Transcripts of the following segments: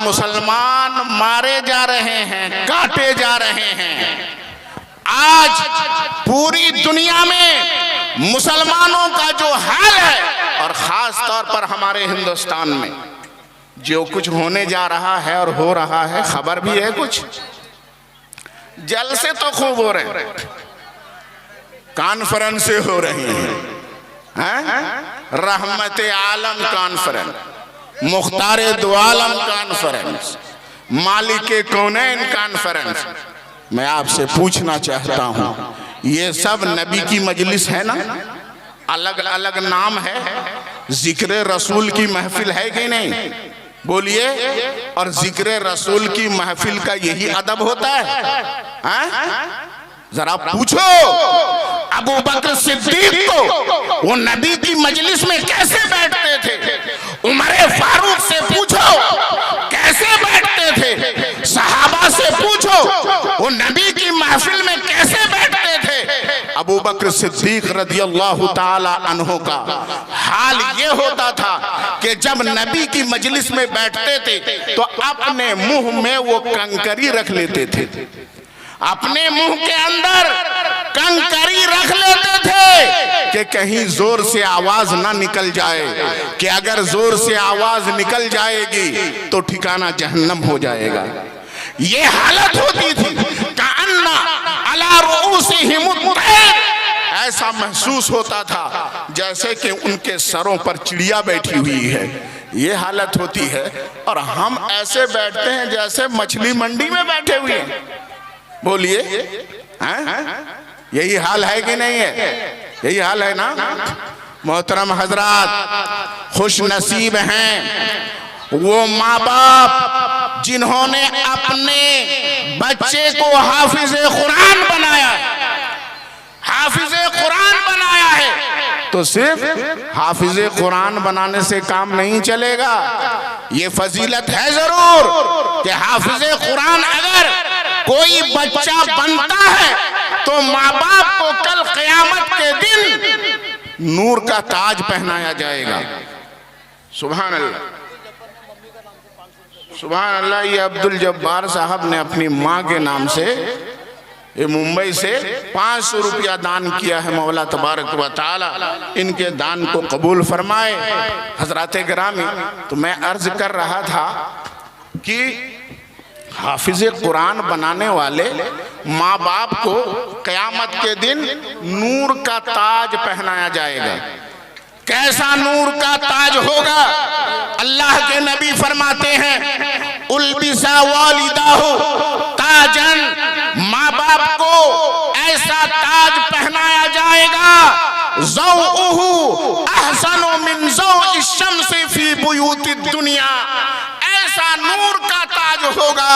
मुसलमान मारे जा रहे हैं, काटे जा रहे हैं। आज पूरी दुनिया में मुसलमानों का जो हाल है और खास तौर पर हमारे हिंदुस्तान में जो कुछ होने जा रहा है और हो रहा है, खबर भी है कुछ। जलसे तो खूब हो रहे हैं, कॉन्फ्रेंस हो रही हैं, रहमत आलम कॉन्फ्रेंस, मुख्तार दो आलम कॉन्फ्रेंस, मालिक कौनैन कॉन्फ्रेंस। मैं आपसे पूछना चाहता हूं, ये सब नबी की मजलिस है ना? अलग अलग नाम है, जिक्र रसूल की महफिल है कि नहीं? बोलिए। और जिक्र रसूल की महफिल का यही अदब होता है? जरा पूछो अबू बकर सिद्दीक को वो नबी की मजलिस में कैसे बैठते थे? उमर फारूक से पूछो कैसे बैठते थे? सहाबा से पूछो वो नबी की महफिल में कैसे बैठते थे? अबू बकर सिद्दीक रदियल्लाहु ताला अन्हु का हाल ये होता था कि जब नबी की मजलिस में बैठते थे तो अपने मुंह में वो कंकरी रख लेते थे, अपने मुंह के अंदर कंकरी रख लेते थे कि कहीं जोर से आवाज ना निकल जाए, कि अगर जोर से आवाज निकल जाएगी तो ठिकाना जहन्नम हो जाएगा। ये हालत होती थी। कान्ना अला रुऊसिहिम तैर, ऐसा महसूस होता था जैसे कि उनके सरों पर चिड़िया बैठी हुई है। ये हालत होती है और हम ऐसे बैठते हैं जैसे मछली मंडी में बैठे हुए हैं। बोलिए, यही हाल है कि नहीं है? यही हाल है ना? मोहतरम हजरात, खुश नसीब हैं वो माँ बाप जिन्होंने अपने बच्चे को हाफिज कुरान बनाया है। हाफिज कुरान बनाया है तो सिर्फ हाफिज कुरान बनाने से काम नहीं चलेगा। ये फजीलत है जरूर कि हाफिज कुरान अगर कोई बच्चा बनता है तो माँ बाप को कल क़यामत के दिन नूर का ताज पहनाया जाएगा। सुभान अल्लाह, सुभान अल्लाह। ये अब्दुल जब्बार साहब ने अपनी माँ के नाम से, ये मुंबई से 500 रुपया दान किया है। मौला तबारक व तआला इनके दान को कबूल फरमाए। हजरात गिरामी, तो मैं अर्ज कर रहा था कि हाफिज कुरान बनाने वाले माँ बाप को क़यामत के दिन नूर का ताज पहनाया जाएगा। कैसा नूर का ताज होगा? अल्लाह के नबी फरमाते हैं उल्बिसा वालिदाहु ताजन, माँ बाप को ऐसा ताज पहनाया जाएगा ज़ौउहु अहसनु मिन ज़ौइ शम्सी फी बुयूति दुनिया। ऐसा नूर का ताज होगा,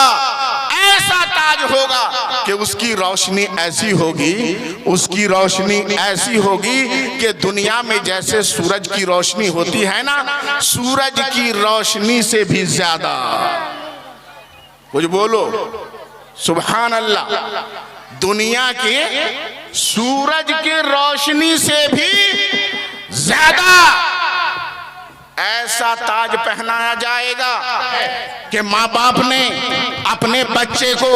ऐसा ताज होगा कि उसकी रोशनी ऐसी होगी, उसकी रोशनी ऐसी होगी कि दुनिया में जैसे सूरज की रोशनी होती है ना, सूरज की रोशनी से भी ज्यादा। कुछ बोलो सुभान अल्लाह। दुनिया के सूरज की रोशनी से भी ज्यादा ऐसा ताज पहनाया जाएगा कि माँ बाप ने अपने बच्चे को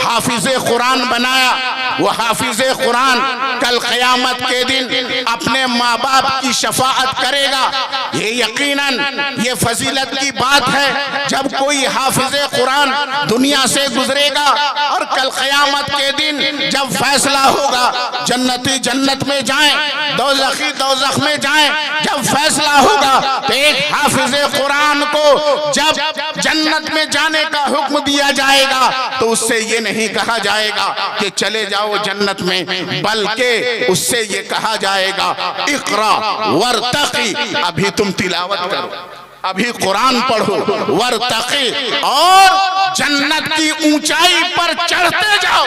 हाफिज कुरान बनाया। वो हाफिज कुरान कल क़यामत के दिन अपने माँ बाप की शफाअत करेगा। ये यकीनन ये फजीलत की बात है। जब कोई हाफिज कुरान दुनिया से गुजरेगा और कल क़यामत के दिन जब फैसला होगा, जन्नती जन्नत में जाएं, दोज़खी दोज़ख में जाएं, जब फैसला होगा तो एक हाफिज कुरान को जब जन्नत में जाने का हुक्म दिया जाएगा तो उससे ये नहीं कहा जाएगा कि चले जाओ जन्नत में, बल्कि उससे ये कहा जाएगा इक़रा वर्तक़ी, अभी तुम तिलावत करो, अभी कुरान पढ़ो, वर्तक़ी, और जन्नत की ऊंचाई पर चढ़ते जाओ,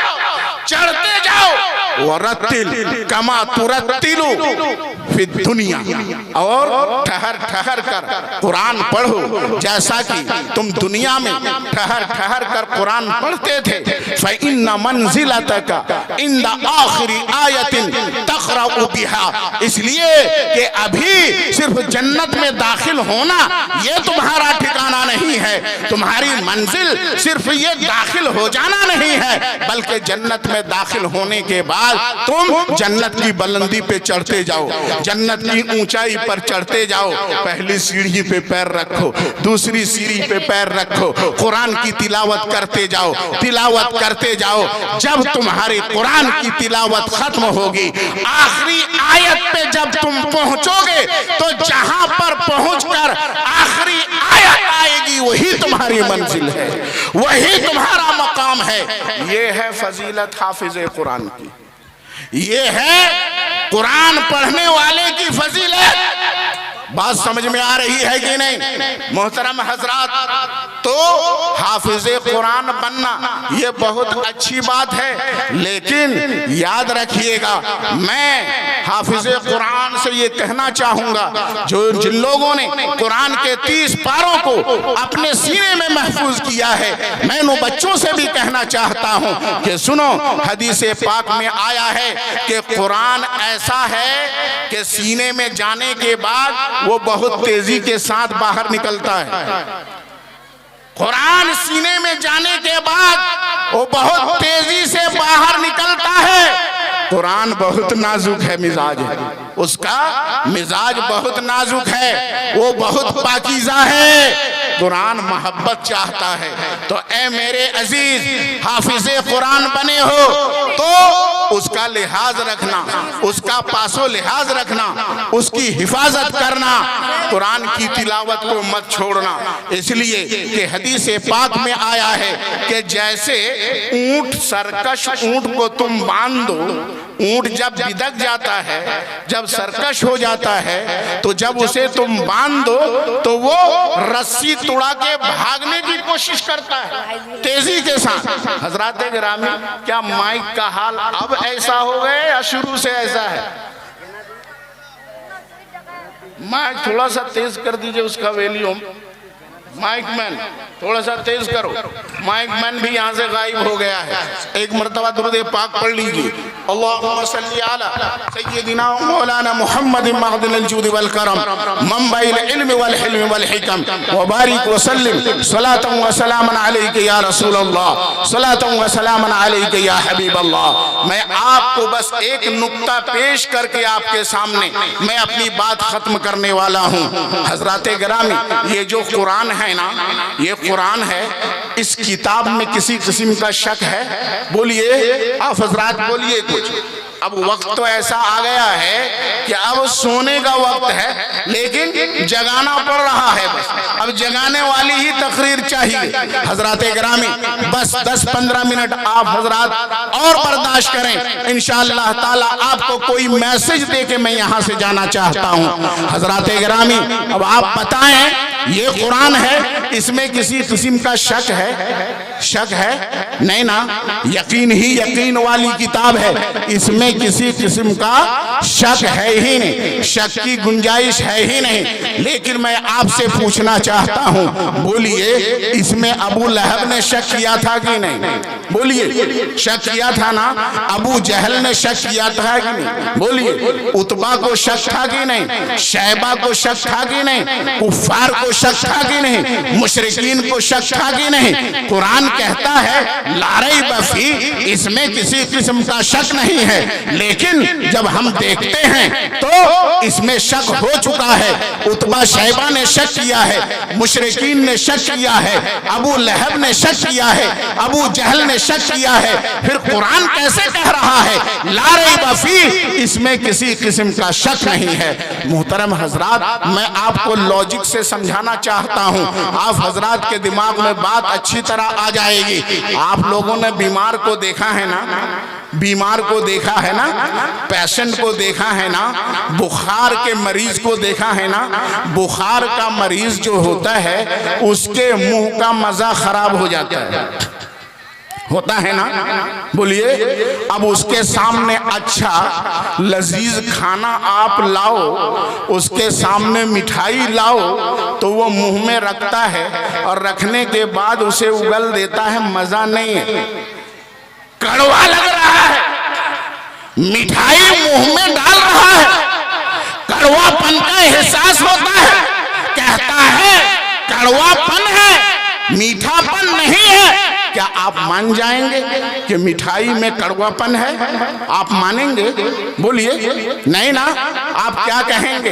चढ़ते जाओ। वरत्तिल कमा तुरत्तिलु फि दुनिया, और ठहर ठहर कर कुरान पढ़ो जैसा कि तुम दुनिया में ठहर ठहर कर कुरान पढ़ते थे। फ़इन्ना मंज़िलतक इंद आखिरी आयतिन तक़रअु बिहा, इसलिए कि अभी सिर्फ जन्नत में दाखिल होना ये तुम्हारा ठिकाना नहीं है, तुम्हारी मंजिल सिर्फ ये दाखिल हो जाना नहीं है, बल्कि जन्नत में दाखिल होने के बाद तुम जन्नत की बुलंदी पे चढ़ते जाओ, जन्नत की ऊंचाई पर चढ़ते जाओ। पहली सीढ़ी पे पैर रखो, दूसरी सीढ़ी पे पैर रखो, कुरान की तिलावत करते जाओ, तिलावत करते जाओ। जब तुम्हारी कुरान की तिलावत खत्म होगी, आखिरी आयत पे जब तुम पहुंचोगे तो जहां पर पहुंचकर आखिरी आयत आएगी वही तुम्हारी मंजिल है, वही तुम्हारा मकाम है। ये है फजीलत हाफिज कुरान की, ये है कुरान पढ़ने वाले की फजीलत। बात समझ में आ रही है कि नहीं मोहतरम हजरात? तो हाफिज कुरान बनना ये बहुत अच्छी बात है, लेकिन याद रखिएगा, मैं हाफिज कुरान से ये कहना चाहूंगा, जो जिन लोगों ने कुरान के 30 पारों को अपने सीने में महफूज किया है, मैं उन बच्चों से भी कहना चाहता हूं कि सुनो, हदीस पाक में आया है कि कुरान ऐसा है कि सीने में जाने के बाद वो बहुत तेजी के साथ बाहर निकलता है। कुरान सीने में जाने के बाद वो बहुत तेजी से बाहर निकलता है। कुरान बहुत नाजुक है, मिजाज है उसका, मिजाज बहुत नाजुक है, वो बहुत पाकीज़ा है। कुरान मोहब्बत चाहता है। तो ए मेरे अजीज, हाफिज़े कुरान बने हो तो उसका लिहाज रखना, उसका पासो लिहाज रखना, उसकी हिफाजत करना, कुरान की तिलावत को मत छोड़ना। इसलिए कि हदीस पाक में आया है कि जैसे ऊंट, सरकश ऊंट को तुम बांध दो, ऊंट जब बिदक जाता है, जब सरकश हो जाता है, तो जब उसे तुम बांध दो तो वो रस्सी तुड़ा के भागने की कोशिश करता है तेजी के साथ। हजरात गिरामी, क्या माइक का हाल अब ऐसा हो गया या शुरू से ऐसा है? माइक थोड़ा सा तेज कर दीजिए, उसका वॉल्यूम। माइक मैन थोड़ा सा तेज करो। माइक मैन भी यहाँ से गायब हो गया है। एक मरतबा दुरूद पाक पढ़ लीजिए। अल्लाहुम्मा सल्ली अला सय्यिदिना मौलाना मुहम्मद मअदिनिल जूद वल करम मंबइल इल्म वल हिल्म वल हिकम व बारिक व सल्लिम सलातन व सलामन अलैका या रसूल अल्लाह, सलातन व सलामन अलैका या हबीब अल्लाह। मैं आपको बस एक नुक्ता पेश करके आपके सामने मैं अपनी बात खत्म करने वाला हूँ। हजरात गिरामी, ये जो कुरान है ना, ये कुरान है, इस किताब में किसी किस्म का शक है? बोलिए आप हजरात, बोलिए कुछ। अब वक्त तो ऐसा आ गया है कि अब सोने का वक्त है, लेकिन जगाना पड़ रहा है। बस अब जगाने वाली ही तकरीर चाहिए। हजरात गिरामी, बस 10-15 मिनट आप हजरात और बर्दाश्त करें। इंशाअल्लाह ताला आपको कोई मैसेज दे के मैं यहाँ से जाना चाहता हूँ। हजरात गिरामी, अब आप बताएं, ये कुरान है, इसमें किसी किस्म का शक है? शक है? नहीं ना, यकीन ही यकीन वाली किताब है, इसमें किसी किस्म का शक है ही नहीं, शक की गुंजाइश है ही नहीं। लेकिन मैं आपसे पूछना चाहता हूँ, बोलिए, इसमें अबू लहब ने शक किया था कि नहीं? बोलिए, शक किया था ना? अबू जहल ने शक किया था कि नहीं? बोलिए, उतबा को शक था कि नहीं? शैबा को शक था कि नहीं? कुफ्फार को शक था कि नहीं? मुशरिकीन को शक था कि नहीं? कुरान कहता है ला रैब फी, इसमें किसी किस्म का शक नहीं है। लेकिन जब हम देखते हैं तो इसमें शक हो चुका है। उतबा शैबा ने शक किया है, मुशरिकीन ने शक किया है, अबू लहब ने शक किया है, अबू जहल ने शक किया है। फिर कुरान कैसे कह रहा है ला रैब फी, इसमें किसी किस्म का शक नहीं है? मोहतरम हजरात, मैं आपको लॉजिक से समझाना चाहता हूँ, आप हजरात के दिमाग में बात अच्छी तरह आ जाएगी। आप लोगों ने बीमार को देखा है ना, बीमार को देखा है ना, पेशेंट को देखा है ना, बुखार के मरीज को देखा है ना। बुखार का मरीज जो होता है उसके मुंह का मजा खराब हो जाता है। होता है ना, बोलिए। अब उसके सामने अच्छा लजीज खाना आप लाओ, उसके सामने मिठाई लाओ, तो वो मुंह में रखता है और रखने के बाद उसे उगल देता है, मजा नहीं है, कड़वा लग रहा है। मिठाई मुंह में डाल रहा है, कड़वापन का एहसास होता है, कहता है कड़वापन है, मीठापन नहीं है। क्या आप मान जाएंगे कि मिठाई में कड़वापन है? आप मानेंगे? बोलिए नहीं ना। आप क्या कहेंगे?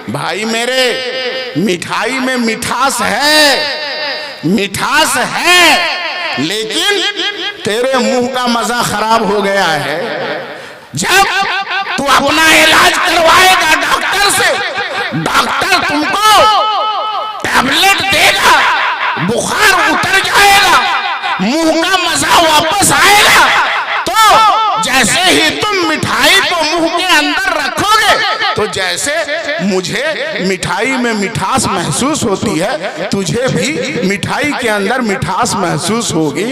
भाई मेरे, मिठाई में मिठास है, मिठास है, लेकिन तेरे मुंह का मजा खराब हो गया है। जब तू अपना इलाज करवाएगा डॉक्टर से, डॉक्टर तुमको टैबलेट देगा, बुखार उतर जाएगा, मुंह का मजा वापस आएगा, तो जैसे ही तुम मिठाई को मुंह के अंदर रखोगे, तो जैसे मुझे मिठाई में मिठास महसूस होती है, तुझे भी मिठाई के अंदर मिठास महसूस होगी।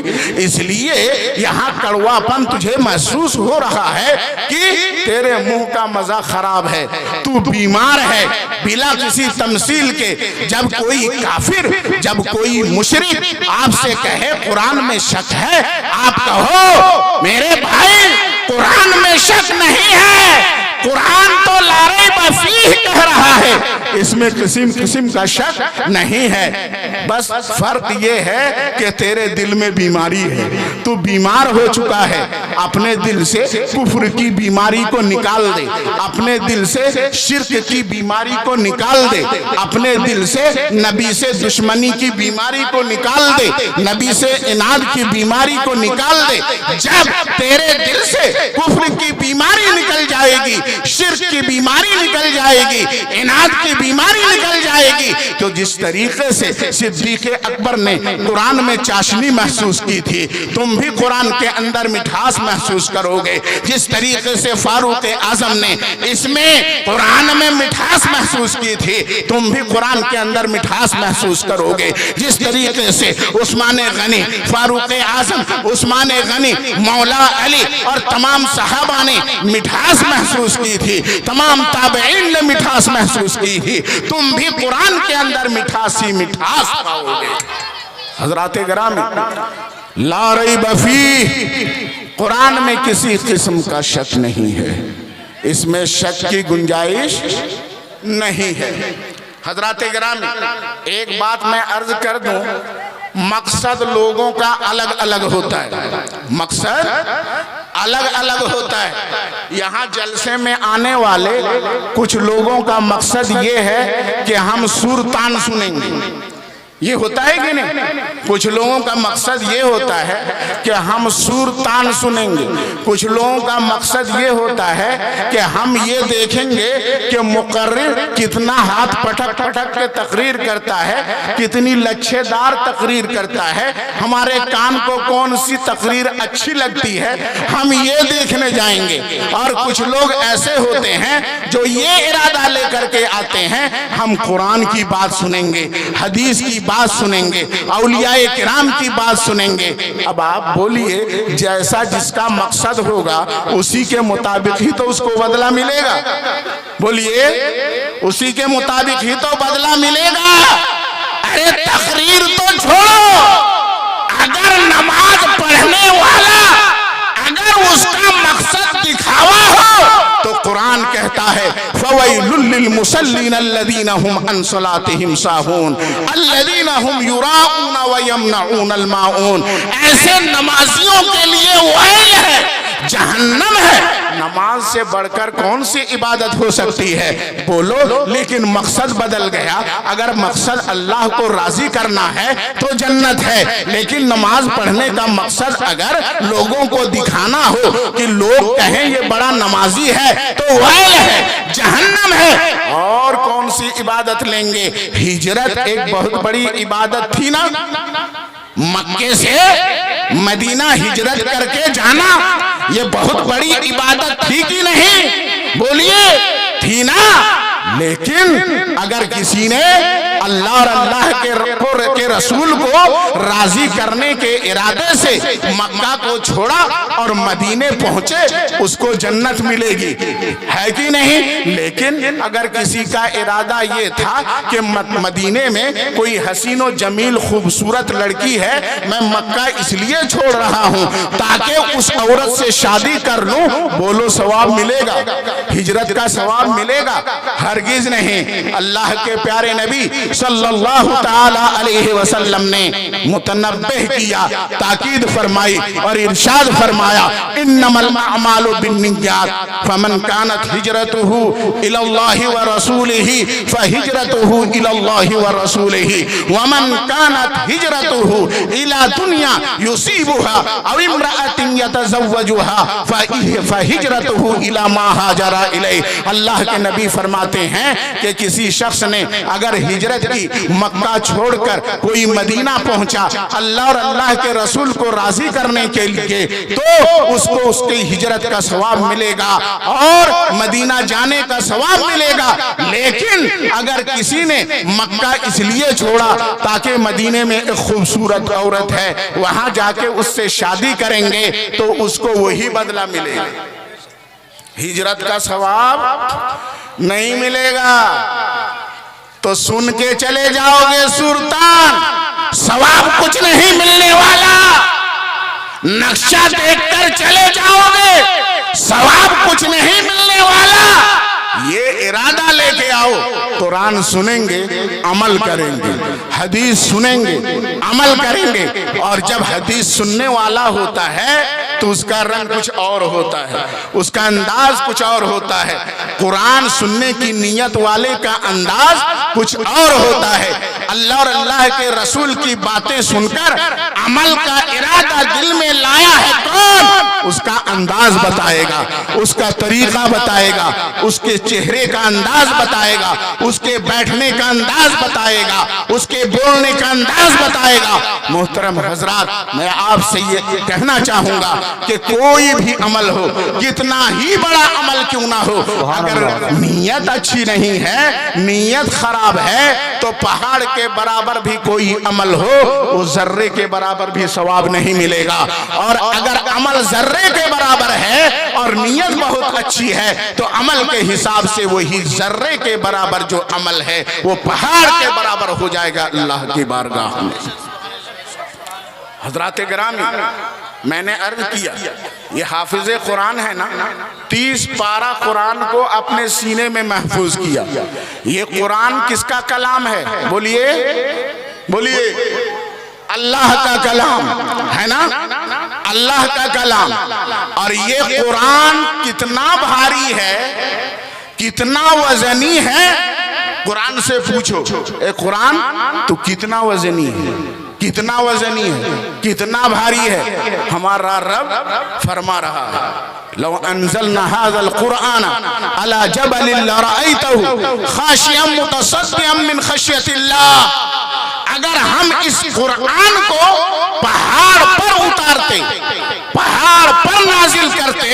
इसलिए यहाँ कड़वापन तुझे महसूस हो रहा है कि तेरे मुंह का मजा खराब है, तू बीमार है। बिना किसी तमसील के जब कोई काफिर, जब कोई मुशरिक आपसे कहे कुरान में शक है, आप कहो मेरे भाई कुरान में शक नहीं है, कुरान तो लारे बफीह कह रहा है, इसमें किस्म किस्म का शक नहीं है। बस फर्क ये है कि तेरे दिल में बीमारी है, तू बीमार हो चुका है। अपने दिल से कुफ्र की बीमारी को निकाल दे, अपने दिल से शिर्क की बीमारी को निकाल दे, अपने दिल से नबी से दुश्मनी की बीमारी को निकाल दे, नबी से इनाद की बीमारी को निकाल दे। जब तेरे दिल से कुफ्र की बीमारी निकल जाएगी, शिर्क की बीमारी निकल जाएगी, इनाद की बीमारी निकल जाएगी, तो जिस तरीके से सिद्दीक़ अकबर ने कुरान में चाशनी महसूस की थी, तुम भी कुरान के अंदर मिठास महसूस करोगे। जिस तरीके से फारूक आजम ने इसमें कुरान में मिठास महसूस की थी, तुम भी कुरान के अंदर मिठास महसूस करोगे। जिस तरीके से उस्मान गनी, फारूक आजम, उस्मान गनी, मौला अली और तमाम सहाबा ने मिठास महसूस की थी, तमाम ताबईन ने मिठास महसूस की थी, तुम भी कुरान के अंदर मिठास ही मिठास पाओगे। हजरात गिरामी, ला रैब फीह, कुरान में किसी किस्म का शक नहीं है, इसमें शक की गुंजाइश नहीं है। हजरात गिरामी, एक बात मैं अर्ज कर दूं, मकसद लोगों का अलग अलग होता है, मकसद अलग अलग होता है। यहाँ जलसे में आने वाले कुछ लोगों का मकसद ये है कि हम सुरतान सुनेंगे, ये होता है कि नहीं? कुछ लोगों का मकसद ये होता है कि हम सुरतान सुनेंगे, कुछ लोगों का मकसद ये होता है कि हम ये देखेंगे कि मुकर्रिर कितना हाथ पटक पटक के तकरीर करता है, कितनी लच्छेदार तकरीर करता है, हमारे कान को कौन सी तकरीर अच्छी लगती है, हम ये देखने जाएंगे। और कुछ लोग ऐसे होते हैं जो ये इरादा लेकर के आते हैं, हम कुरान की बात सुनेंगे, हदीस की बात सुनेंगे, औलियाए किराम की बात सुनेंगे। अब आप बोलिए, जैसा जिसका मकसद होगा उसी के मुताबिक ही तो उसको बदला मिलेगा। बोलिए, उसी के मुताबिक ही तो बदला मिलेगा। अरे तकरीर तो छोड़ो, अगर नमाज पढ़ने वाला अगर उसका मकसद दिखावा हो तो कुरान कहता है फवैलुल लिल मुसल्लीन अल्लज़ीना हुम अन सलातिहिम साहून अल्लज़ीना हुम युराऊन व यमनऊनल माऊन। ऐसे नमाजियों के लिए वैल है, जहन्नम है। नमाज से बढ़कर कौन सी इबादत हो सकती है? बोलो। लेकिन मकसद बदल गया। अगर मकसद अल्लाह को राजी करना है तो जन्नत है, लेकिन नमाज पढ़ने का मकसद अगर लोगों को दिखाना हो कि लोग कहें ये बड़ा नमाजी है, तो वैल है, जहन्नम है। और कौन सी इबादत लेंगे? हिजरत एक बहुत बड़ी इबादत थी ना, मक्के से मदीना हिजरत करके जाना, ये बहुत बड़ी इबादत थी कि नहीं? बोलिए, थी ना। लेकिन अगर किसी ने अल्लाह और अल्लाह के रसूल को राजी करने के इरादे से मक्का को छोड़ा और मदीने पहुंचे, उसको जन्नत मिलेगी, है कि नहीं। लेकिन अगर किसी का इरादा ये था कि मदीने में कोई हसीन और जमील खूबसूरत लड़की है, मैं मक्का इसलिए छोड़ रहा हूं ताकि उस औरत से शादी कर लूं, बोलो सवाब मिलेगा, हिजरत का सवाब मिलेगा? हरगिज नहीं। अल्लाह के प्यारे नबी सल्लल्लाहु ताला अलैहि वसल्लम ने मुतनब्बिह किया, ताकीद फरमाई और इरशाद फरमाया, इन्नमल अमालु बिन्नियात फमन कानत हिजरतुहु इलल्लाहि व रसूलिही फहिजरतुहु इलल्लाहि व रसूलिही वमन कानत हिजरतुहु इला दुनिया युसीबुहा अव इम्राअतिन यतज़व्वजुहा फहिजरतुहु इला मा हाजरा इलैहि। अल्लाह के नबी फरमाते हैं कि किसी शख्स ने अगर हिजरत की, मक्का छोड़कर कोई मदीना पहुंचा अल्लाह और अल्लाह के रसूल को राजी करने के लिए, तो उसको उसकी हिजरत का सवाब मिलेगा और मदीना जाने का सवाब मिलेगा। लेकिन अगर किसी ने मक्का इसलिए छोड़ा ताकि मदीने में एक खूबसूरत औरत है, वहां जाके उससे शादी करेंगे, तो उसको वही बदला मिलेगा, हिजरत का सवाब नहीं मिलेगा। तो सुन के चले जाओगे सुल्तान, सवाब कुछ नहीं मिलने वाला। नक्शा देखकर चले जाओगे, सवाब कुछ नहीं मिलने वाला। ये इरादा लेके आओ, कुरान सुनेंगे, अमल करेंगे, हदीस सुनेंगे, अमल करेंगे। और जब हदीस सुनने वाला होता है तो उसका रंग कुछ और होता है, उसका अंदाज कुछ और होता है। कुरान सुनने की नीयत वाले का अंदाज कुछ और होता है। अल्लाह और अल्लाह के रसूल की बातें सुनकर अमल का इरादा दिल में लाया है कौन, उसका अंदाज बताएगा, उसका तरीका बताएगा, उसके चेहरे का अंदाज बताएगा, उसके बैठने का अंदाज बताएगा, उसके बोलने का अंदाज बताएगा। मोहतरम हजरात, मैं आपसे ये कहना चाहूंगा कि कोई भी अमल हो, कितना ही बड़ा अमल क्यों ना हो, अगर नीयत अच्छी नहीं है, नीयत खराब है, तो पहाड़ के बराबर भी कोई अमल हो, वो जर्रे के बराबर भी सवाब नहीं मिलेगा। और अगर अमल जर्रे के बराबर है और नीयत बहुत अच्छी है, तो अमल के हिसाब से वही जर्रे के बराबर जो अमल है वो पहाड़ के बराबर हो जाएगा अल्लाह की बारगाह में। हजरात गिरामी, मैंने अर्ज किया, ये हाफिज़े कुरान है ना, 30 पारा कुरान को अपने सीने में महफूज किया। ये कुरान किसका कलाम है? बोलिए बोलिए, अल्लाह का कलाम है ना, अल्लाह का कलाम। और ये कुरान कितना भारी है, कितना वजनी है, कुरान से पूछो, ए कुरान तो कितना वजनी है, कितना वजनी है, कितना भारी है। हमारा रब फरमा रहा है, लौ अंज़लना हाज़ल कुरान अला जबलिन लरअयतहु खाशियम मुतसद्दिअम मिन खश्यतिल्लाह। अगर हम इस कुरान को पहाड़ पर उतारते, पहाड़ पर नाजिल करते,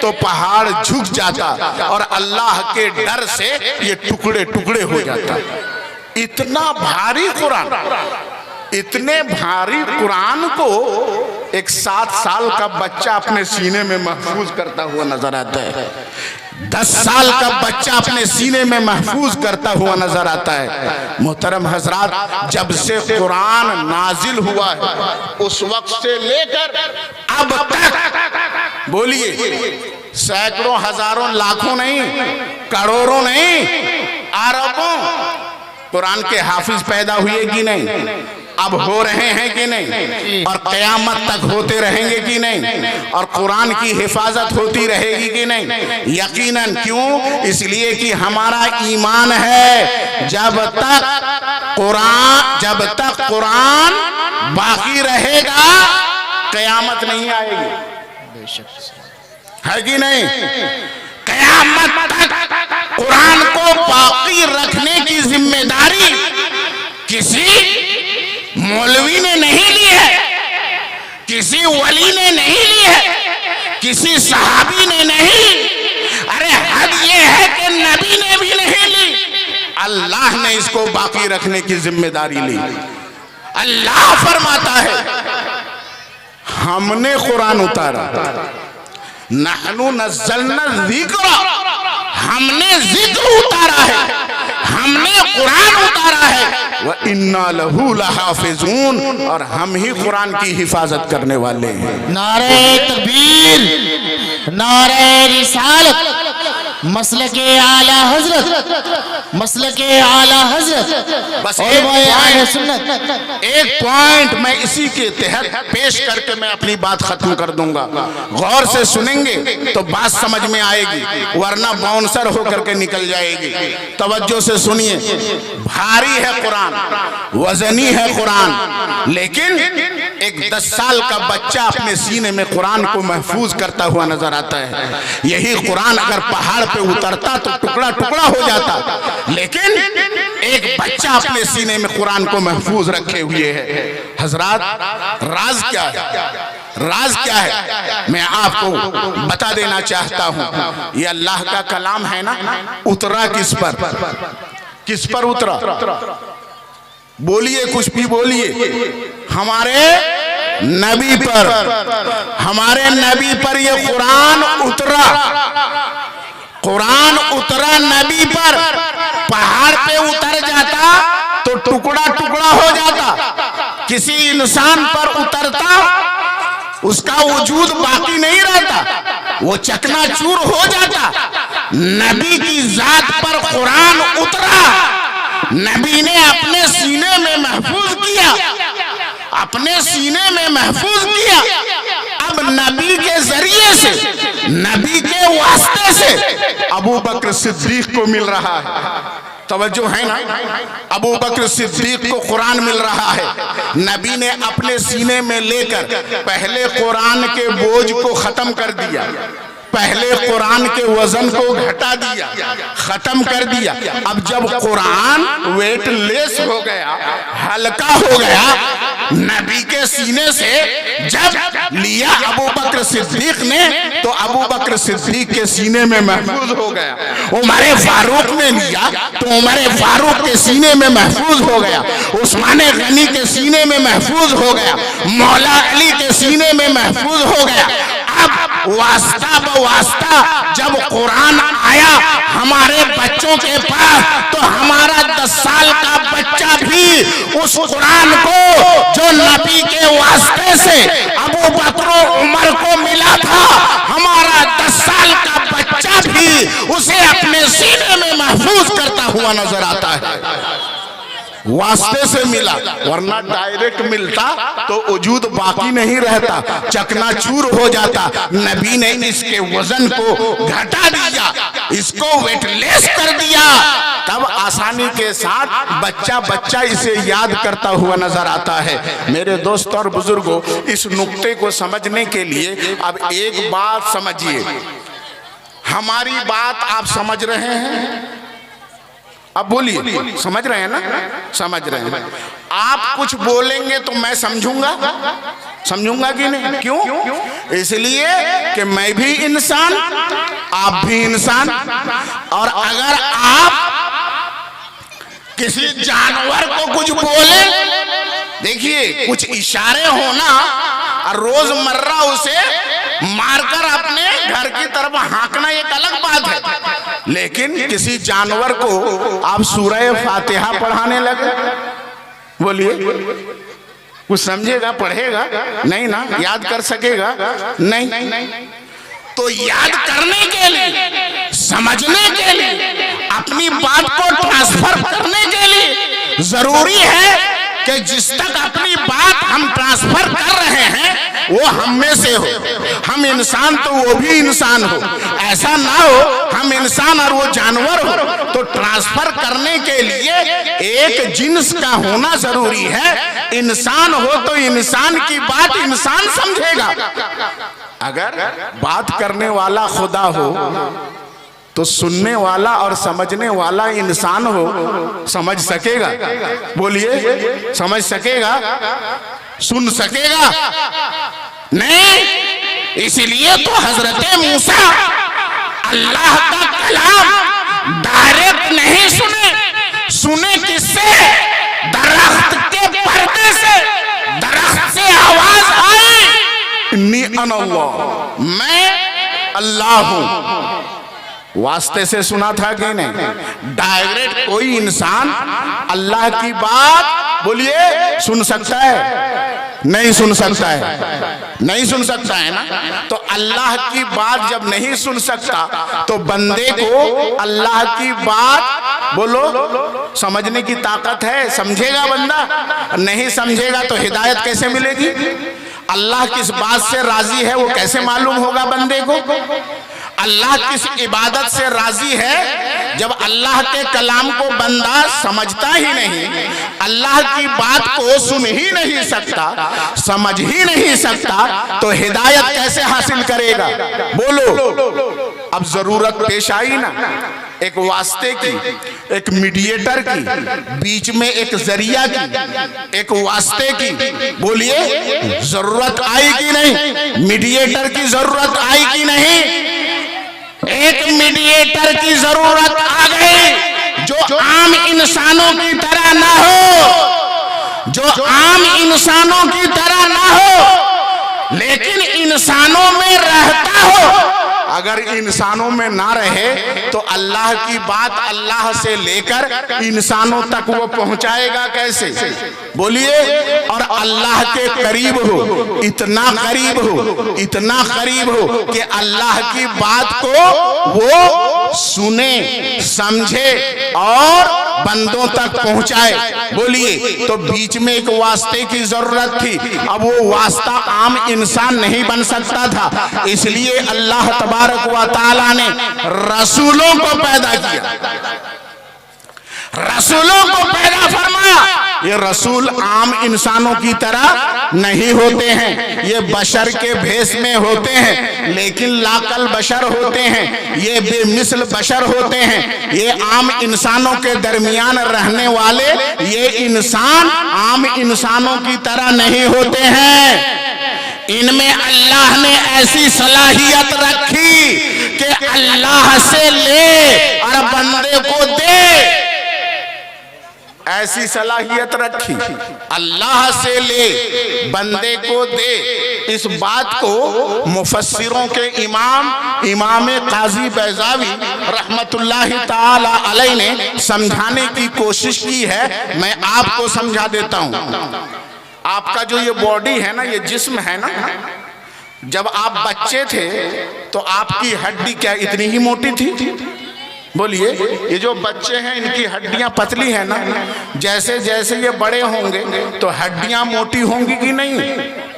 तो पहाड़ झुक जाता और अल्लाह के डर से ये टुकड़े टुकड़े हो जाता। इतना भारी कुरान, इतने भारी कुरान को एक 7 साल का बच्चा अपने सीने में महफूज करता हुआ नजर आता है, 10 साल का बच्चा अपने सीने में महफूज करता हुआ नजर आता है। मोहतरम हजरात, जब से कुरान नाजिल हुआ है उस वक्त से लेकर अब तक, बोलिए, सैकड़ों, हजारों, लाखों नहीं, करोड़ों नहीं, अरबों कुरान के हाफिज पैदा हुए कि नहीं, अब हो रहे हैं कि नहीं, और क़यामत तक होते रहेंगे कि नहीं, और कुरान की हिफाजत होती रहेगी कि नहीं? यकीनन। क्यों? इसलिए कि हमारा ईमान है, जब तक कुरान बाकी रहेगा क़यामत नहीं आएगी, है कि नहीं? क़यामत तक कुरान को बाकी रखने की जिम्मेदारी किसी मौलवी ने नहीं ली है, किसी वली ने नहीं ली है, किसी सहाबी ने नहीं। अरे हद ये है कि नबी ने भी नहीं ली, अल्लाह ने इसको बाकी रखने की जिम्मेदारी ली। अल्लाह फरमाता है हमने कुरान उतारा, नहनु नज़्ज़लना ज़िक्र, हमने जिक्र उतारा है, हमने कुरान उतारा है, व इन्ना लहू लहाफिजून, और हम ही कुरान की हिफाजत करने वाले हैं। नारे तकबीर, नारे रिसालत, मसलके आला हजरत, मसलके आला हजरत। बस एक पॉइंट मैं इसी के तहत पेश करके मैं अपनी बात खत्म कर दूंगा। गौर से सुनेंगे तो बात समझ में आएगी, वरना बाउंसर होकर के निकल जाएगी। तवज्जो से सुनिए, भारी है कुरान, वजनी है कुरान, लेकिन एक 10 साल का बच्चा अपने सीने में कुरान को महफूज करता हुआ नजर आता है। यही कुरान अगर पहाड़ पे उतरता तो टुकड़ा टुकड़ा हो जाता, लेकिन एक बच्चा अपने सीने में कुरान को महफूज रखे हुए है। हजरात, राज क्या है? राज क्या है मैं आपको बता देना चाहता हूं। ये अल्लाह का कलाम है ना, उतरा किस पर? किस पर उतरा? बोलिए, कुछ भी बोलिए। हमारे नबी पर, हमारे नबी पर ये कुरान उतरा। कुरान उतरा नबी पर। पहाड़ पे उतर जाता तो टुकड़ा टुकड़ा हो जाता। किसी इंसान पर उतरता, उसका वजूद बाकी नहीं रहता, वो चकनाचूर हो जाता। नबी की जात पर कुरान उतरा, नबी ने अपने सीने में महफूज किया, अपने सीने में महफूज किया। अब नबी के जरिए से, नबी के वास्ते से अबू बकर सिद्दीक को मिल रहा है। तवज्जो है ना, अबू बकर सिद्दीक को कुरान मिल रहा है। नबी ने अपने सीने में लेकर पहले कुरान के बोझ को खत्म कर दिया, पहले कुरान के वजन को घटा दिया, खत्म कर दिया। अब जब कुरान वेटलेस हो गया, हल्का हो गया, नबी के सीने से जब लिया अबू बकर सिद्दीक ने, तो अबू बकर सिद्दीक के सीने में महफूज हो गया। उमर फारूक ने लिया तो उमर फारूक के सीने में महफूज हो गया। उस्मान गनी के सीने में महफूज हो गया। मौला अली के सीने में महफूज हो गया। अब वास्ता बवास्ता जब कुरान आया हमारे बच्चों के पास, तो हमारा 10 साल का बच्चा भी उस कुरान को जो नबी के वास्ते से अबू बकर उमर को मिला था, हमारा 10 साल का बच्चा भी उसे अपने सीने में महफूज करता हुआ नजर आता है। वास्ते से मिला, वरना डायरेक्ट मिलता तो वजूद बाकी नहीं रहता, चकनाचूर हो जाता। नबी ने इसके वजन को घटा दिया, इसको वेटलेस कर दिया। तब आसानी के साथ बच्चा बच्चा इसे याद करता हुआ नजर आता है। मेरे दोस्त और बुजुर्गों, इस नुक्ते को समझने के लिए अब एक बात समझिए। हमारी बात आप समझ रहे हैं? अब बोलिए, समझ रहे हैं ना? समझ रहे हैं। आप कुछ बोलेंगे तो मैं समझूंगा, समझूंगा कि नहीं? क्यों? इसलिए कि मैं भी इंसान, आप भी इंसान। और अगर आप किसी जानवर को कुछ बोले, देखिए कुछ इशारे होना और रोजमर्रा उसे मारकर अपने घर की तरफ हाँकना एक अलग बात है, लेकिन किसी जानवर को आप सूरह फातिहा पढ़ाने लगे, बोलिए कुछ समझेगा, पढ़ेगा? नहीं ना, याद कर सकेगा? नहीं। तो याद करने के लिए, समझने के लिए, अपनी बात को ट्रांसफर करने के लिए जरूरी है कि जिस तक अपनी बात हम ट्रांसफर कर रहे हैं वो हम में से हो। हम इंसान तो वो भी इंसान हो, ऐसा ना हो हम इंसान और वो जानवर हो। तो ट्रांसफर करने के लिए एक जिन्स का होना जरूरी है। इंसान हो तो इंसान की बात इंसान समझेगा। अगर बात करने वाला खुदा हो तो सुनने वाला और समझने वाला इंसान हो, समझ सकेगा? बोलिए, समझ सकेगा? सुन सकेगा? नहीं। इसलिए तो हजरत मूसा अल्लाह का कलाम डायरेक्ट नहीं सुने, सुने किससे? दरख्त के पर्दे से। दरख्त से आवाज आई, इन्नी अना अल्लाह, मैं अल्लाह हूं। वास्ते से सुना था कि नहीं? डायरेक्ट कोई इंसान अल्लाह की बात बोलिए सुन सकता है? नहीं सुन सकता है, नहीं सुन सकता है ना। तो अल्लाह की बात जब नहीं सुन सकता तो बंदे को अल्लाह की बात बोलो समझने की ताकत है? समझेगा बंदा? नहीं समझेगा तो हिदायत कैसे मिलेगी? अल्लाह किस बात से राजी है वो कैसे मालूम होगा बंदे को? अल्लाह किस इबादत से राजी है? जब अल्लाह के कलाम को बंदा समझता ही नहीं, अल्लाह की बात को सुन ही नहीं सकता, समझ ही नहीं सकता, तो हिदायत कैसे हासिल करेगा? बोलो। अब जरूरत पेश आई ना एक वास्ते की, एक मीडिएटर की, बीच में एक जरिया की, एक वास्ते की। बोलिए जरूरत आई कि नहीं? मीडिएटर की जरूरत आई कि नहीं? एक मीडिएटर की जरूरत आ गई जो आम इंसानों की तरह ना हो, जो आम इंसानों की तरह ना हो, लेकिन इंसानों में रहता हो। अगर इंसानों में ना रहे तो अल्लाह की बात अल्लाह से लेकर इंसानों तक वो पहुंचाएगा कैसे? बोलिए। और अल्लाह के करीब हो, इतना करीब हो, इतना करीब हो कि अल्लाह की बात को वो सुने, समझे और बंदों तक पहुंचाए। बोलिए। तो बीच में एक वास्ते की जरूरत थी। अब वो वास्ता आम इंसान नहीं बन सकता था, इसलिए अल्लाह तबारक व तआला ने रसूलों को पैदा किया, रसूलों को पैदा फरमाया। ये रसूल आम इंसानों की तरह नहीं होते हैं, ये बशर के भेष में होते हैं, लेकिन लाकल बशर होते हैं, ये बेमिसल बशर होते हैं। ये आम इंसानों के दरमियान रहने वाले ये इंसान आम इंसानों की तरह नहीं होते हैं। इनमें अल्लाह ने ऐसी सलाहियत रखी कि अल्लाह से ले और बंदे को दे। ऐसी सलाहियत रखी, अल्लाह से ले बंदे को दे। इस बात को मुफस्सिरों के इमाम काजी बैजावी रहमतुल्लाहि ताला अलैह ने समझाने की कोशिश की है। मैं आपको समझा देता हूं। आपका जो ये बॉडी है ना, ये जिस्म है ना, जब आप बच्चे थे तो आपकी हड्डी क्या इतनी ही मोटी थी? बोलिए। ये जो बच्चे हैं इनकी हड्डियां पतली है ना, जैसे जैसे ये बड़े होंगे तो हड्डियां मोटी होंगी कि नहीं?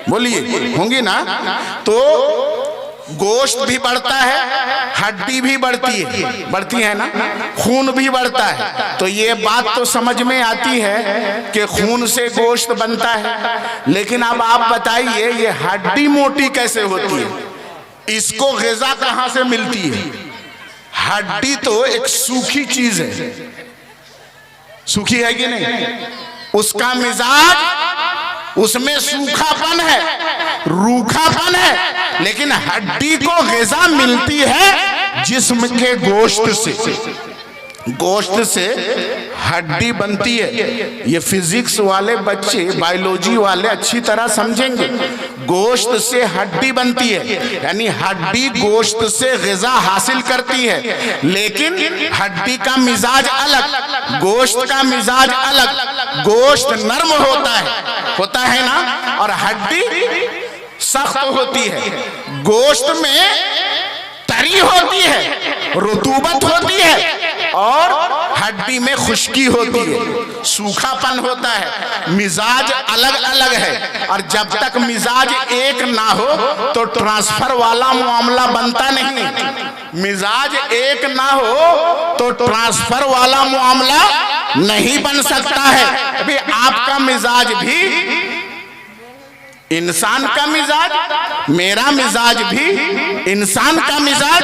बोलिए होंगी ना। तो गोश्त भी बढ़ता है, हड्डी भी बढ़ती है ना, खून भी बढ़ता है। तो ये बात तो समझ में आती है कि खून से गोश्त बनता है, लेकिन अब आप बताइए ये हड्डी मोटी कैसे होती है? इसको ग़िज़ा कहां से मिलती है? हड्डी तो एक सूखी चीज है, सूखी है कि नहीं? उसका मिजाज, उसमें सूखापन है, रूखापन है, लेकिन हड्डी को ग़िज़ा मिलती है जिस्म के गोश्त से। गोश्त से हड्डी बनती है। ये फिजिक्स वाले बच्चे, बायोलॉजी वाले अच्छी तरह समझेंगे। गोश्त से हड्डी बनती है, यानी हड्डी गोश्त से ग़िज़ा हासिल करती है, लेकिन हड्डी का मिजाज अलग, गोश्त का मिजाज अलग। गोश्त नरम होता है ना, और हड्डी सख्त होती है। गोश्त में तरी होती है, रुतूबत होती है, और हड्डी में खुश्की होती है, सूखापन होता है। मिजाज अलग अलग है, और जब तक मिजाज एक ना हो तो ट्रांसफर वाला मामला बनता नहीं। मिजाज एक ना हो तो ट्रांसफर वाला मामला नहीं बन सकता है। अभी आपका मिजाज भी इंसान का मिजाज, मेरा मिजाज भी इंसान का मिजाज,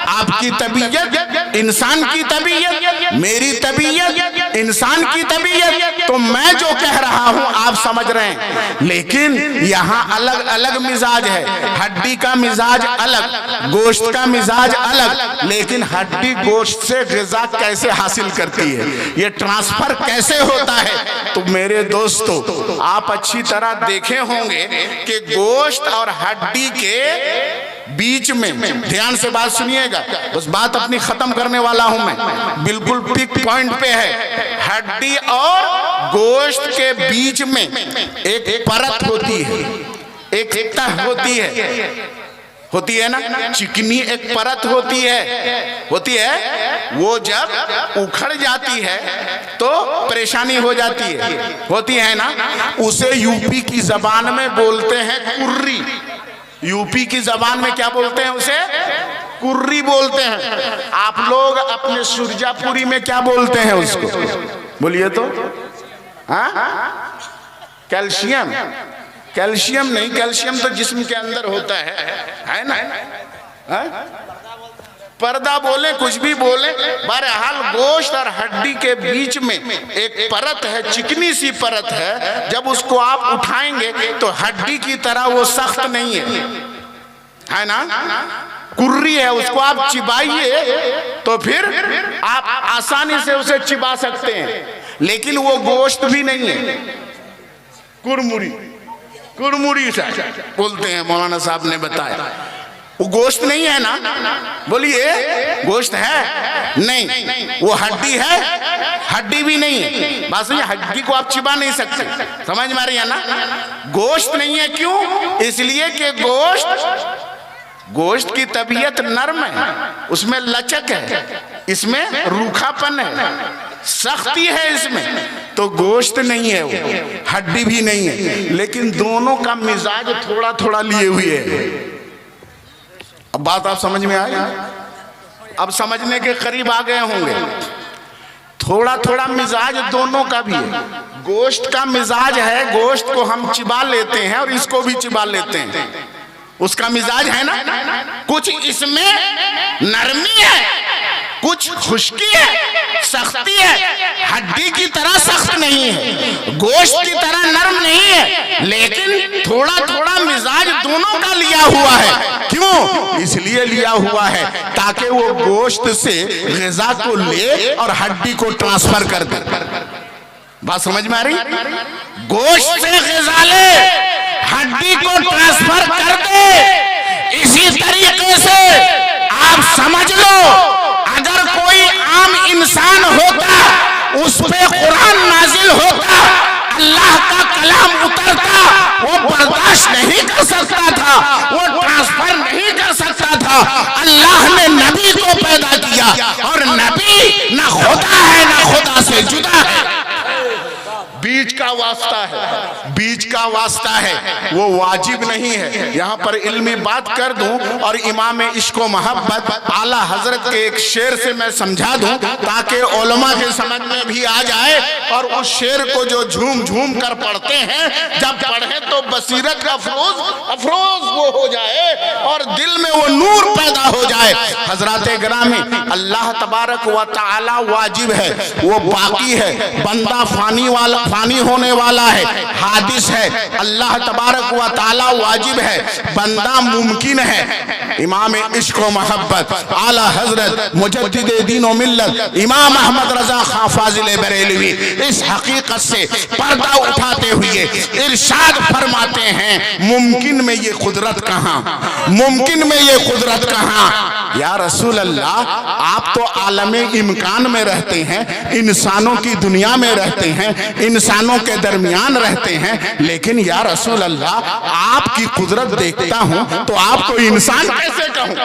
आपकी तबीयत इंसान की तबीयत, मेरी तबीयत इंसान की तबीयत तो मैं जो कह रहा हूं आप समझ रहे हैं, लेकिन यहाँ अलग अलग मिजाज है। हड्डी का मिजाज अलग, गोश्त का मिजाज अलग, लेकिन हड्डी गोश्त से ग़िज़ा कैसे हासिल करती है, ये ट्रांसफर कैसे होता है। तो मेरे दोस्तों, आप अच्छी तरह देखे होंगे कि गोश्त और हड्डी के बीच में, ध्यान से बात सुनिएगा, बस बात अपनी खत्म करने वाला हूं मैं, बिल्कुल पिक पॉइंट पे है। हड्डी और गोश्त के बीच में एक परत होती है, एक तह होती है ना, चिकनी एक परत होती है। वो जब उखड़ जाती है तो परेशानी हो जाती है, होती है ना। उसे यूपी की जबान में बोलते हैं कुर्री। यूपी की जबान में क्या बोलते हैं? उसे कुर्री बोलते हैं। आप लोग अपने सुरजापुरी में क्या बोलते हैं उसको? बोलिए तो। हाँ, कैल्शियम। कैल्शियम नहीं, कैल्शियम तो जिस्म के अंदर होता है ना। पर्दा बोले, कुछ भी बोले, बहरहाल गोश्त और हड्डी के बीच में एक परत है, चिकनी सी परत है। जब उसको आप उठाएंगे तो हड्डी की तरह वो सख्त नहीं है ना, कुर्री है। उसको आप चिबाइए तो फिर आप आसानी से उसे चिबा सकते हैं, लेकिन वो गोश्त भी नहीं है, कुरमुरी सा बोलते हैं, मौलाना साहब ने बताया। वो गोश्त नहीं है ना। बोलिए, गोश्त है? नहीं। वो हड्डी है? हड्डी भी नहीं है। बात सुनिए, हड्डी को आप चिबा नहीं सकते, समझ में आ रही है ना। गोश्त नहीं है, क्यों? इसलिए कि गोश्त की तबीयत नर्म है, उसमें लचक है, इसमें रूखापन है, सख्ती है इसमें। तो गोश्त नहीं है वो, हड्डी भी नहीं है, लेकिन दोनों का मिजाज थोड़ा थोड़ा लिए हुए है। अब बात आप समझ में आई? अब समझने के करीब आ गए होंगे। थोड़ा थोड़ा मिजाज दोनों का भी है। गोश्त का मिजाज है, गोश्त को हम चिबा लेते हैं और इसको भी चिबा लेते हैं, उसका मिजाज है ना। कुछ इसमें नरमी है, कुछ खुश्की है, सख्ती है। हड्डी की तरह सख्त नहीं है, गोश्त की तरह नरम नहीं है, लेकिन थोड़ा थोड़ा मिजाज दोनों का लिया हुआ है। क्यों? इसलिए लिया हुआ है ताकि वो गोश्त से ग़िज़ा को ले और हड्डी को ट्रांसफर कर दे। बात समझ में आ रही? गोश्त से ग़िज़ा ले, हड्डी को ट्रांसफर कर दे। इसी तरीके से आप समझ लो, अगर कोई आम इंसान होता, उस पे कुरान नाजिल होता, अल्लाह का कलाम उतरता, वो बर्दाश्त नहीं कर सकता था, वो ट्रांसफर नहीं कर सकता था। अल्लाह ने नबी को पैदा किया, और नबी ना खुदा है ना खुदा से जुदा है, बीच का वास्ता है, बीच का वास्ता है, वो वाजिब नहीं है। यहाँ पर इल्मी बात कर दूं और इमाम इश्क व मोहब्बत आला हजरत के एक शेर से मैं समझा दूं, ताकि उलमा के समझ में भी आ जाए, और उस शेर को जो झूम झूम कर पढ़ते हैं, जब पढ़े तो बसीरत का अफरोज वो हो जाए और दिल में वो नूर पैदा हो जाए। हजरत गिरामी, अल्लाह तबारक व तआला वाजिब है, वो बाकी है, बंदा फानी होने वाला है, हादिस है। अल्लाह तबारक व तआला वाजिब है, बंदा मुमकिन है। इमाम इश्क व मोहब्बत आला हजरत मुजद्दिद दीन व मिल्लत इमाम अहमद रजा खां फाजिल बरेलवी इस हकीकत से पर्दा उठाते हुए इरशाद फरमाते हैं, मुमकिन में ये कुदरत कहाँ, मुमकिन में ये कुदरत कहाँ। या रसूल अल्लाह, आप तो आलम इम्कान में रहते हैं, इंसानों की दुनिया में रहते हैं, इंसानों के दरमियान रहते हैं, लेकिन या रसूल अल्लाह, आपकी कुदरत देखता हूं तो आपको इंसान कैसे कहूं,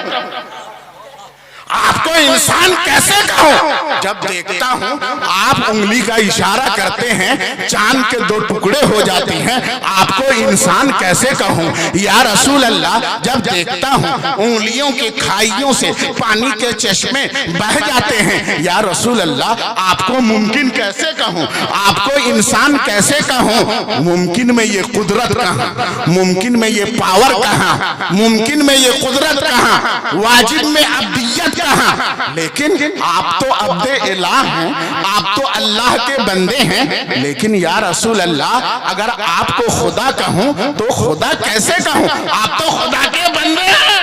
आपको इंसान कैसे कहूं? जब देखता हूं आप उंगली का इशारा करते हैं, चांद के दो टुकड़े हो जाते हैं, आपको इंसान कैसे कहूं? या रसूल अल्लाह, जब देखता हूं उंगलियों की खाइयों से पानी के चश्मे बह जाते हैं, या रसूल अल्लाह, आपको मुमकिन कैसे कहूं, आपको इंसान कैसे कहूं? मुमकिन में ये कुदरत कहां, मुमकिन में ये पावर कहां, मुमकिन में ये कुदरत कहां, वाजिब में अब्दियत कहाँ? लेकिन आप तो अब्दे इलाह हैं, आप तो अल्लाह के बंदे हैं। लेकिन या रसूल अल्लाह, अगर आपको खुदा कहूं तो खुदा कैसे कहूं? आप तो खुदा के बंदे हैं।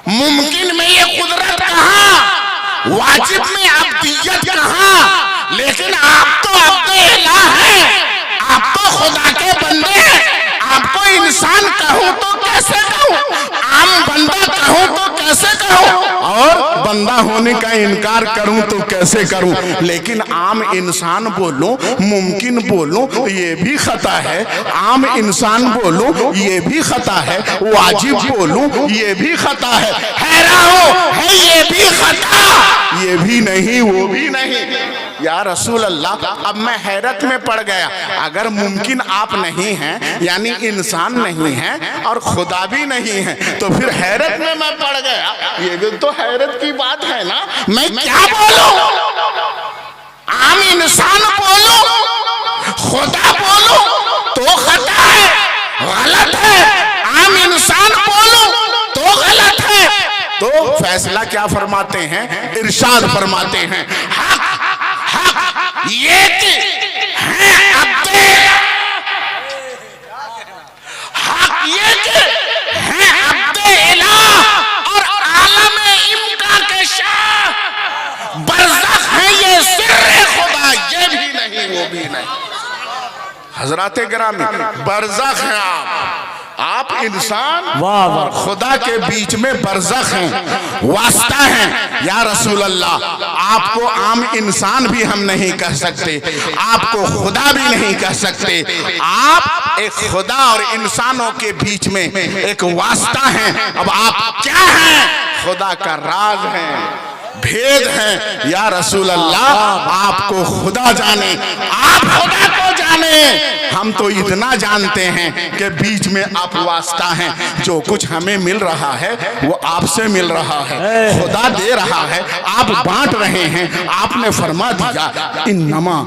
मुमकिन में ये कुदरत कहाँ, वाजिब में अब्दियत कहाँ? लेकिन आप तो अब्दे इलाह हैं, आप तो खुदा के बंदे हैं। आपको इंसान कहूं तो कैसे कहूं? आम बंदा कहूं तो कैसे कहूं? और बंदा होने का इनकार करूं तो कैसे करूं? लेकिन आम इंसान बोलूं, मुमकिन बोलूं, ये भी खता है। आम इंसान बोलूं, ये भी खता है। वाजिब बोलूं, ये भी खता है। हैरान है, ये भी खता, ये भी नहीं, वो भी नहीं। या रसूल अल्लाह, अब मैं हैरत में पड़ गया। अगर मुमकिन आप नहीं हैं, यानी इंसान नहीं है और खुदा भी नहीं है, तो फिर हैरत में मैं पड़ गया। ये भी तो हैरत की बात है ना। मैं क्या बोलूं? आम इंसान बोलूं, खुदा बोलूं तो खता है, गलत है। आम इंसान बोलूं तो गलत है। तो फैसला क्या फरमाते हैं? इरशाद फरमाते हैं, ये हैं अब्दे, हक ये हैं अब्दे इलाह और आलम इम्का के शाह। बरज़ख है ये सिर्रे खुदा, ये भी नहीं, वो भी नहीं। हजरात गिरामी, बरज़ख हैं आप इंसान और खुदा के बीच में बरज़ख हैं, वास्ता हैं। या रसूल अल्लाह, आपको आम इंसान भी हम नहीं कह सकते, आपको खुदा भी नहीं कह सकते। आप एक खुदा और इंसानों के बीच में एक वास्ता हैं। अब आप क्या हैं? खुदा का राज है, भेद है। या रसूल अल्लाह, आपको खुदा जाने, आप खुदा को जाने। हम तो इतना जानते हैं कि बीच में आप वास्ता हैं। जो कुछ हमें मिल रहा है वो आपसे मिल रहा है, खुदा दे रहा है, आप बांट रहे हैं। आपने फरमा दिया, इन्नमा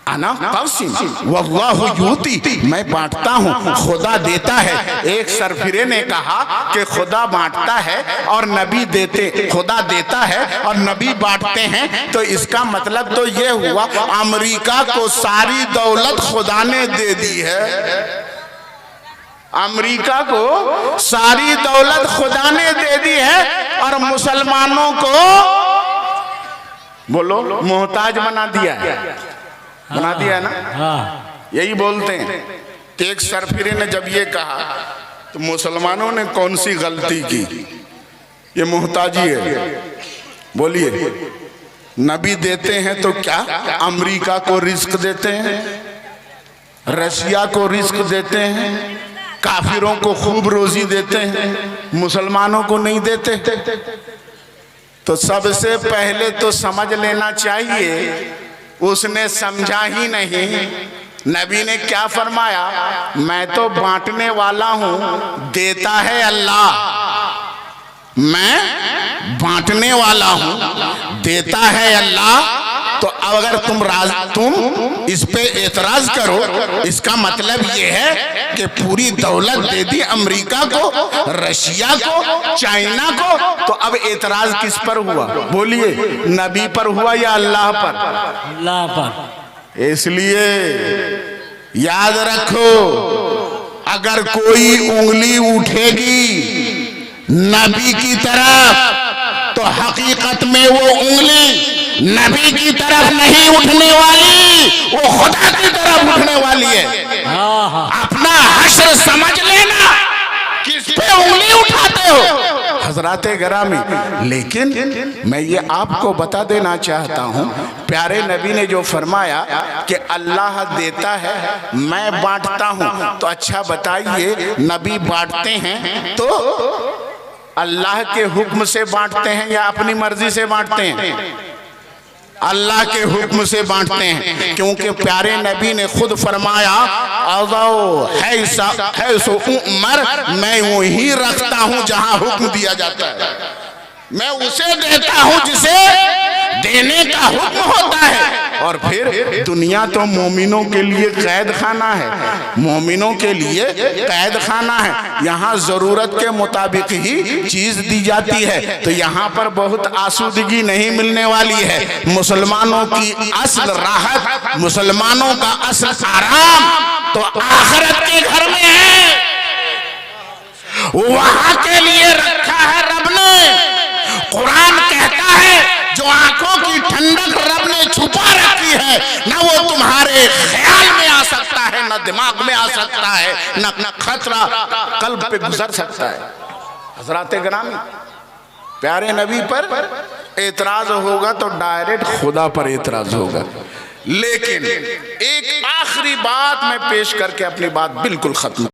अना कासिम वल्लाहु यूती, मैं बांटता हूँ, खुदा देता है। एक सरफिरे ने कहा कि खुदा बांटता है और नबी देते, खुदा देता है और नबी बांटते हैं। तो इसका मतलब तो ये हुआ, अमेरिका को सारी दौलत खुदा ने दे दी है। अमेरिका को सारी दौलत खुदा ने दे दी है और मुसलमानों को बोलो मोहताज बना दिया है। बना दिया ना, यही बोलते हैं। एक सरफिरे ने जब ये कहा तो मुसलमानों ने कौन सी गलती की? ये मोहताजी है। बोलिए, नबी देते हैं तो क्या अमेरिका को रिस्क देते हैं, रशिया को रिस्क देते हैं, काफिरों को खूब रोजी देते हैं, मुसलमानों को नहीं देते? तो सबसे पहले तो समझ लेना चाहिए, उसने समझा ही नहीं। नबी ने क्या फरमाया? मैं तो बांटने वाला हूं, देता है अल्लाह। मैं बांटने वाला हूं, देता है अल्लाह। तो अगर तुम इस पे एतराज करो, इसका मतलब ये है कि पूरी दौलत दे दी अमेरिका को, रशिया को, चाइना को। तो अब एतराज किस पर हुआ? बोलिए, नबी पर हुआ या अल्लाह पर? अल्लाह पर। इसलिए याद रखो, अगर कोई उंगली उठेगी नबी की तरफ तो हकीकत में वो उंगली नबी की तरफ नहीं उठने वाली, वो खुदा की तरफ उठने वाली है। अपना हश्र समझ लेना, किस पे उंगली उठाते हो हजराते गिरामी। लेकिन मैं ये आपको बता देना चाहता हूँ, प्यारे नबी ने जो फरमाया कि अल्लाह देता है, मैं बांटता हूँ। तो अच्छा बताइए, नबी बांटते हैं तो अल्लाह के हुक्म से बांटते हैं या अपनी मर्जी से बांटते हैं? अल्लाह के हुक्म से बांटते हैं, क्योंकि प्यारे नबी ने खुद फरमाया, है सो उमर, मैं वही रखता हूं जहां हुक्म दिया जाता है। मैं उसे देता हूं जिसे देने का हुक्म होता है। और फिर दुनिया तो मोमिनों के लिए कैद खाना है, मोमिनों के लिए कैद खाना है। यहाँ जरूरत के मुताबिक ही चीज दी जाती है, तो यहाँ पर बहुत आसूदगी नहीं मिलने वाली है। मुसलमानों की असल राहत, मुसलमानों का असल आराम तो आखिरत के घर में है, वहां के लिए रखा है रब ने। कुरान कहता है जो आंखों की ठंडक रब ने छुपा रखी है, ना वो तुम्हारे ख्याल में आ सकता है, ना दिमाग में आ सकता है, ना खतरा कल्ब पे गुजर सकता है। हजरात गिरामी, प्यारे नबी पर एतराज होगा तो डायरेक्ट खुदा पर एतराज होगा। लेकिन एक आखिरी बात मैं पेश करके अपनी बात बिल्कुल खत्म